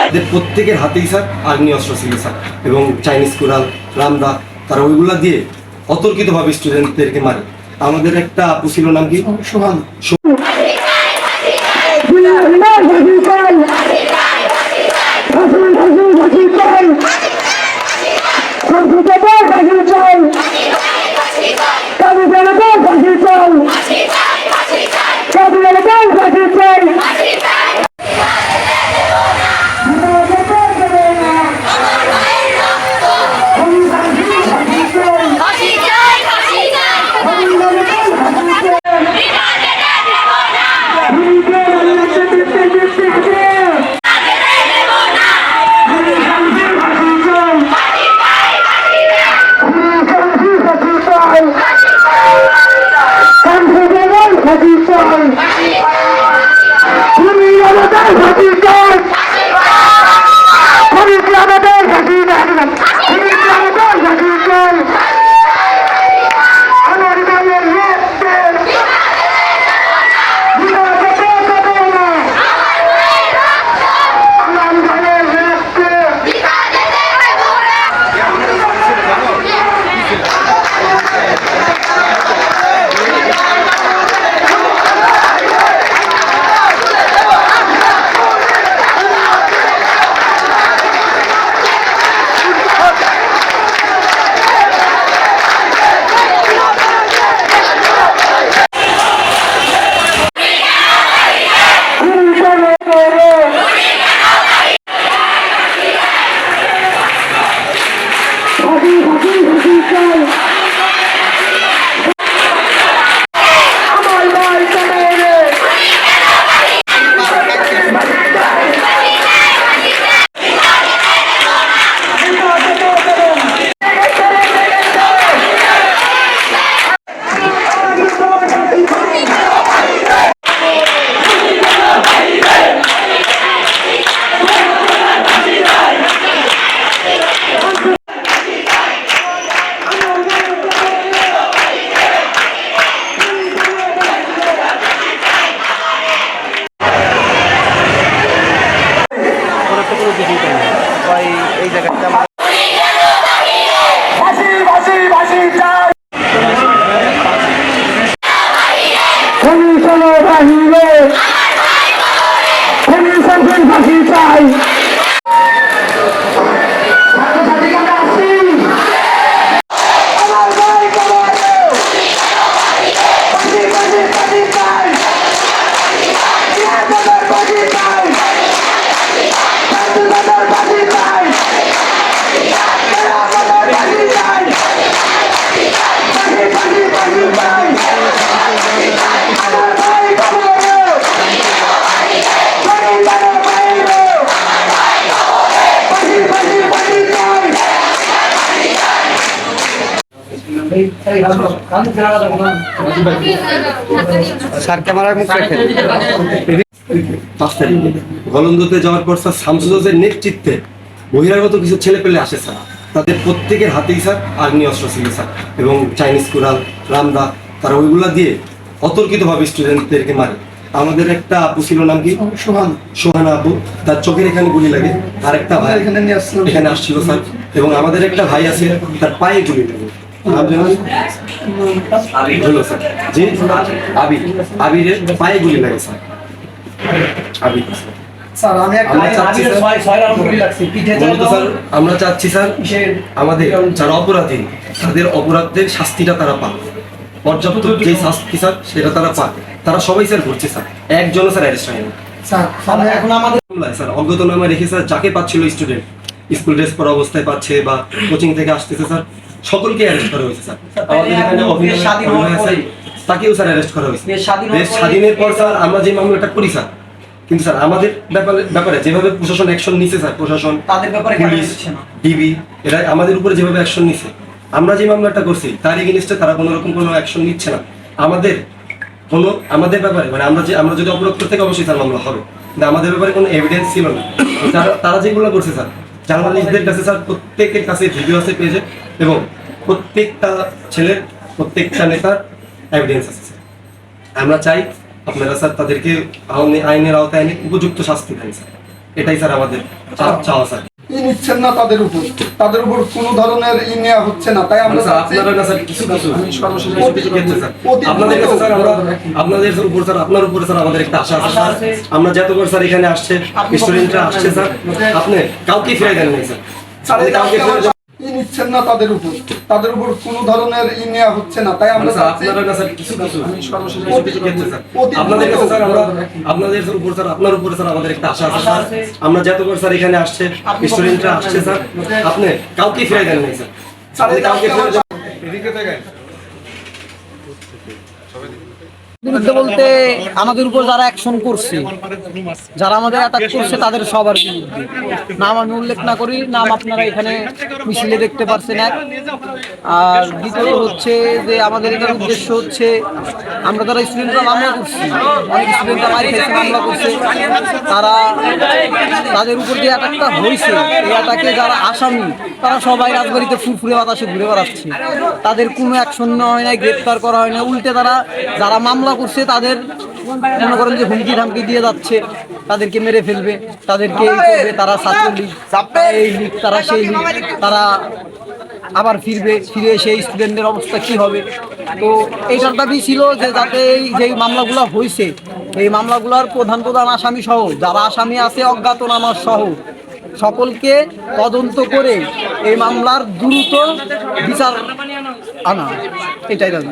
এদের প্রত্যেকের হাতেই স্যার আগ্নেয় অস্ত্র ছিল স্যার, এবং চাইনিজ কুড়াল, রামদা, তারা ওইগুলা দিয়ে অতর্কিতভাবে স্টুডেন্টদেরকে মারে। আমাদের একটা আপু ছিল, নাম কি, সোহান। এই জায়গাটা গলন্দতে যাওয়ার পর স্যার শামসুজের নেতৃত্বে বহিরাগত কিছু ছেলে পেলে আসে স্যার, তাদের প্রত্যেকের হাতেই স্যার আগ্নেয় অস্ত্র ছিল স্যার, এবং চাইনিজ কুড়াল, রামদা, তারা ওইগুলা দিয়ে অতর্কিতভাবে স্টুডেন্টদেরকে মারে। আমাদের একটা আপু ছিল, নাম কি, সোহান আপু, তার চোখের এখানে গুলি লাগে। আর একটা ভাই এখানে আসছিল স্যার, এবং আমাদের একটা ভাই আছে, তার পায়ে গুলি লাগে। আবিরের পায়ে গুলি লাগে স্যার। আমরা চাচ্ছি স্যার, আমাদের যারা অপরাধী তাদের অপরাধের শাস্তিটা তারা পাক, পর্যাপ্ত যে শাস্তি স্যার সেটা তারা পাক। তারা সবাই স্যার ঘুরছে স্যার, একজনও স্যার অ্যারেস্ট হয়নি স্যার। অজ্ঞাত নামে রেখে স্যার যাকে পাচ্ছিল স্টুডেন্ট, স্কুল ড্রেস পরা অবস্থায় পাচ্ছে বা কোচিং থেকে আসতেছে স্যার, সকলকে অ্যারেস্ট করা হয়েছে স্যার। আমাদের এখানে তাকেও স্যার অ্যারেস্ট করা হয়েছে। দেশ স্বাধীনের পর স্যার আমরা যে মামলাটা করি স্যার, কিন্তু স্যার আমাদের ব্যাপারে যেভাবে প্রশাসন অ্যাকশন নিছে স্যার, প্রশাসন, পুলিশ, ডিবি, এরা আমাদের উপরে যেভাবে অ্যাকশন নিছে, আমরা যে মামলাটা করছি তার এগেইনস্টে তারা কোনো রকম কোনো অ্যাকশন নিচ্ছে না। আমাদের ব্যাপারে মানে আমরা যদি অপরাধ করতে থেকে অবশ্যই স্যার মামলা হবে, কিন্তু আমাদের ব্যাপারে কোনো এভিডেন্স ছিল না। তারা যেগুলো করছে স্যার, জার্নালিস্টদের কাছে স্যার প্রত্যেকের কাছে ভিডিও আছে পেজে, এবং প্রত্যেকটা ছেলের, প্রত্যেকটা নেতার এভিডেন্স আছে স্যার। আমরা চাই আপনারা স্যার তাদেরকে আইনের আওতায় এনে উপযুক্ত শাস্তি দেন স্যার, এটাই স্যার আমাদের চাওয়া স্যার। নিচ্ছেন না তাদের উপর কোনো ধরনের নেওয়া হচ্ছে না, তাই আমরা স্যার আপনারা না স্যার কিছু ক্ষেত্রে স্যার আপনাদের কাছে স্যার আমরা আপনাদের উপর স্যার আপনার উপরে স্যার আমাদের একটা আশা আছে স্যার। আমরা যতবার স্যার এখানে আসছে স্টুডেন্টরা আসছে স্যার, আপনি কাউকে ফিরে দেন নাই স্যার। আপনি কাউকে ফিরে নিচ্ছেন না তাদের উপর কোনো ধরনের নেওয়া হচ্ছে না, তাই আমরা স্যার আপনারা না স্যার কিছু ক্ষেত্রে স্যার আপনাদের কাছে স্যার আমরা আপনাদের উপর স্যার আপনার উপরে স্যার আমাদের একটা আশা আছে স্যার। আমরা যতবার স্যার এখানে আসছে স্টুডেন্টরা আসছে স্যার, আপনি কাউকে ফিরে দেন নাই স্যার। আপনি কাউকে ফিরে বিরুদ্ধে বলতে আমাদের উপর যারা অ্যাকশন করছে, যারা আমাদের অ্যাটাক করছে তাদের সবার বিরুদ্ধে। নাম আমি উল্লেখ না করি, নাম আপনারা এখানে মিছিলে দেখতে পারছেন এক। আর দ্বিতীয় হচ্ছে যে আমাদের এটার উদ্দেশ্য হচ্ছে আমরা যারা স্টুডেন্টরা মামলা করছি, অনেক স্টুডেন্টরা মারি খেয়েছে মামলা করছে, তাদের উপর যে অ্যাটাকটা হয়েছে এই অ্যাটাকে যারা আসামি তারা সবাই রাজবাড়িতে ফুরফুরে বাতাসে ঘুরে বেড়াচ্ছে। তাদের কোনো অ্যাকশন নেওয়া হয় না, গ্রেপ্তার করা হয় না, উল্টে তারা যারা মামলা করছে তাদের মনে করেন যে হুমকি ধামকি দিয়ে যাচ্ছে, তাদেরকে মেরে ফেলবে, তাদেরকে এই করবে, তারা ছাত্রলীগ, এই লীগ, তারা সেই লীগ, তারা আবার ফিরে এসে স্টুডেন্টদের অবস্থা কি হবে। তো এইটার দাবি ছিল যে যাতে এই যেই মামলাগুলো হয়েছে এই মামলাগুলোর প্রধান আসামি সহ যারা আসামি আছে অজ্ঞাতনামা সহ সকলকে তদন্ত করে এই মামলার দ্রুত বিচার আনা, এটাই দাবি।